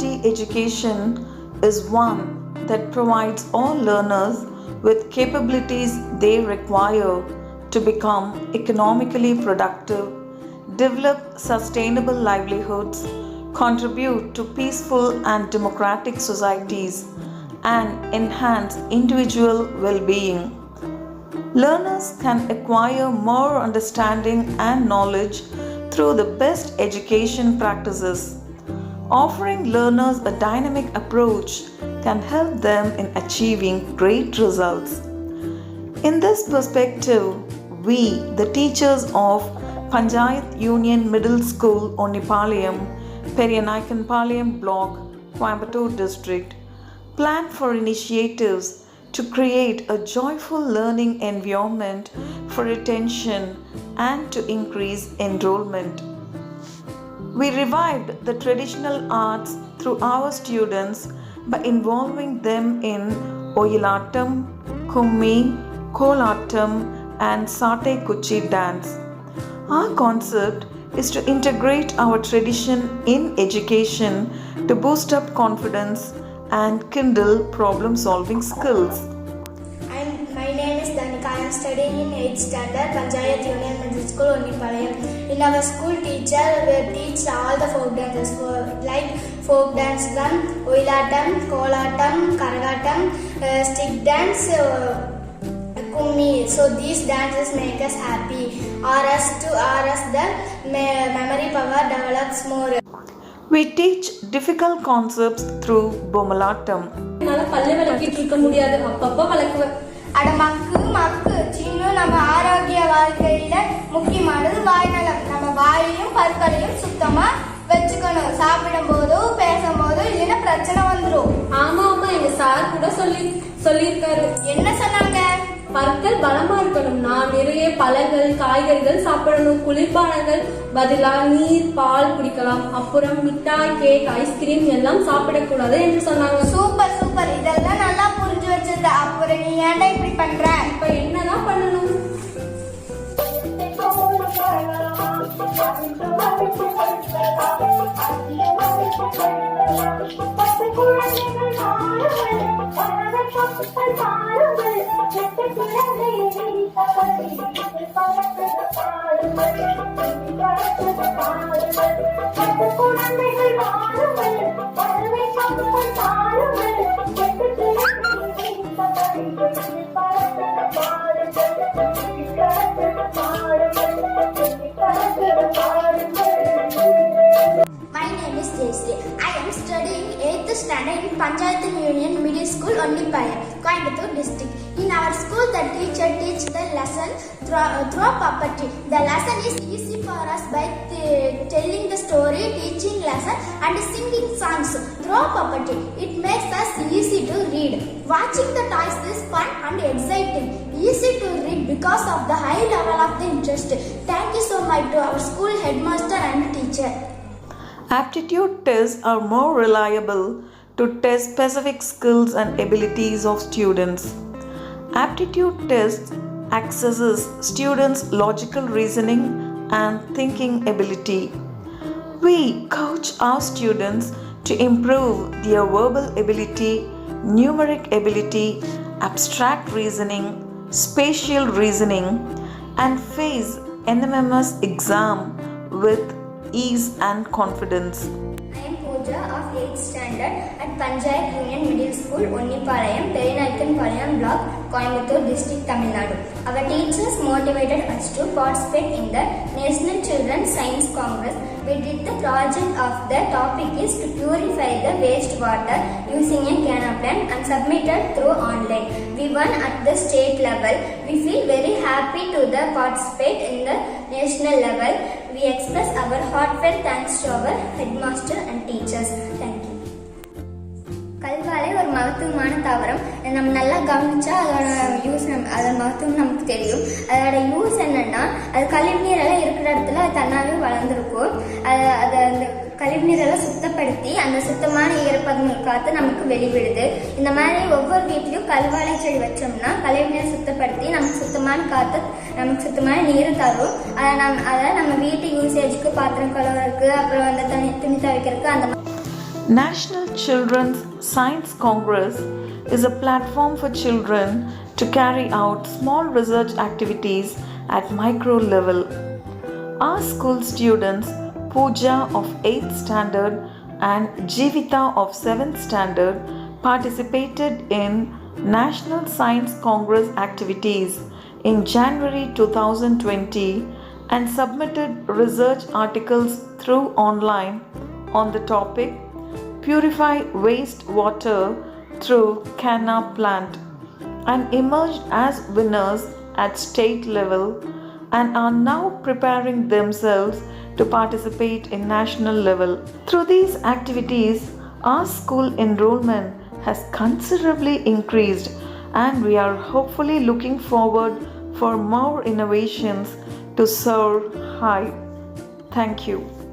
quality education is one that provides all learners with capabilities they require to become economically productive, develop sustainable livelihoods, contribute to peaceful and democratic societies, and enhance individual well being. Learners can acquire more understanding and knowledge through the best education practices. Offering learners a dynamic approach can help them in achieving great results. In this perspective, we, the teachers of Panchayat Union Middle School, Onnipalayam, Periyanaikanpalayam Block, Coimbatore District, plan for initiatives to create a joyful learning environment for retention and to increase enrollment. We revived the traditional arts through our students by involving them in Oyilattam, Kummi, Kolattam, and Sate Kuchi dance. Our concept is to integrate our tradition in education to boost up confidence and kindle problem-solving skills. My name is Danika. I am studying in 8th standard, Panchayat Union Middle School, Onnipalayam. In our school, teacher will teach all the folk dances like folk dance, Oyilattam, Kolattam, Karagatam, stick dance, Kummi. So these dances make us happy, or as the memory power develops more. We teach difficult concepts through Bomalattam. அட மக்கு சின்ன நம்ம ஆரோக்கிய வாழ்க்கையில முக்கியமானது வாய்நலம். நம்ம வாயையும் பற்களையும் சுத்தமா வச்சுக்கணும். சாப்பிடும் போதோ பேசும் போதோ இல்லைன்னா பிரச்சனை வந்துடும். ஆமா எங்க சார் கூட சொல்லியிருக்காரு. என்ன சொன்னாங்க? பற்கள் பலமா இருக்கணும்னா நிறைய பழங்கள் காய்கறிகள் சாப்பிடணும். குளிர்பானங்கள் பதிலா நீர் பால் குடிக்கலாம். அப்புறம் மிட்டாய் கேக் ஐஸ்கிரீம் எல்லாம் சாப்பிடக்கூடாது என்று சொன்னாங்க. சூப்பர் இதெல்லாம் நல்லா புரிஞ்சு வச்சிருந்த. அப்புறம் நீ ஏன்டா இப்படி பண்ற? இப்ப என்னதான் பண்ணணும்? My name is Jayasri. I am studying 8th standard in Panchayat Union Middle School, Onnipalayam, Coimbatore District. In our school, the teacher teaches the lesson through puppetry. The lesson is easy for us by telling the story, teaching lesson, and singing songs through puppetry. It makes us easy to read. Watching the toys is fun and exciting. Easy to read because of the high level of the interest. Thank you so much to our school headmaster and teacher. Aptitude tests are more reliable to test specific skills and abilities of students. Aptitude tests assesses students' logical reasoning and thinking ability. We coach our students to improve their verbal ability, numeric ability, abstract reasoning, spatial reasoning, and face NMMS exam with ease and confidence. I am Pooja of 8th standard at Panchayat Union Middle School, Onnipalayam, Periyanaikanpalayam Block, Coimbatore District, Tamil Nadu. Our teachers motivated us to participate in the National Children's Science Congress. We did the project of the topic is to purify the wastewater using a canal plant and submitted through online. We won at the state level. We feel very happy to participate in the national level. We express our heartfelt thanks to our headmaster and teachers. Thank you. கல்வாழை ஒரு மகத்துவமான தாவரம். நம்ம நல்லா கவனிச்சா அதோட use அதோட மகத்துவம் நமக்கு தெரியும். அதோட யூஸ் என்னன்னா, அது கழிவுநீரெல்லாம் இருக்கிற இடத்துல அது தன்னாவே வளர்ந்துருக்கும். அதை அந்த கழிவுநீரெல்லாம் சுத்தப்படுத்தி அந்த சுத்தமான ஈரப்பதம் காத்து நமக்கு வெளிவிடுது. இந்த மாதிரி ஒவ்வொரு வீட்லையும் கல்வாழை செடி வச்சோம்னா கழிவுநீரை சுத்தப்படுத்தி நமக்கு சுத்தமான காத்து நமக்கு சுத்தமான நீர் தரும். அதை நம்ம வீட்டு யூசேஜுக்கு பாத்திரம் கழுவுறதுக்கு அப்புறம் அந்த துணி துவைக்கிறதுக்கு அந்த National Children's Science Congress is a platform for children to carry out small research activities at micro level. Our school students, Pooja of 8th standard and Jivita of 7th standard, participated in National Science Congress activities in January 2020 and submitted research articles through online on the topic Purify Wastewater through Canna Plant and emerged as winners at state level and are now preparing themselves to participate in national level. Through these activities, our school enrollment has considerably increased and we are hopefully looking forward for more innovations to serve high. Thank you.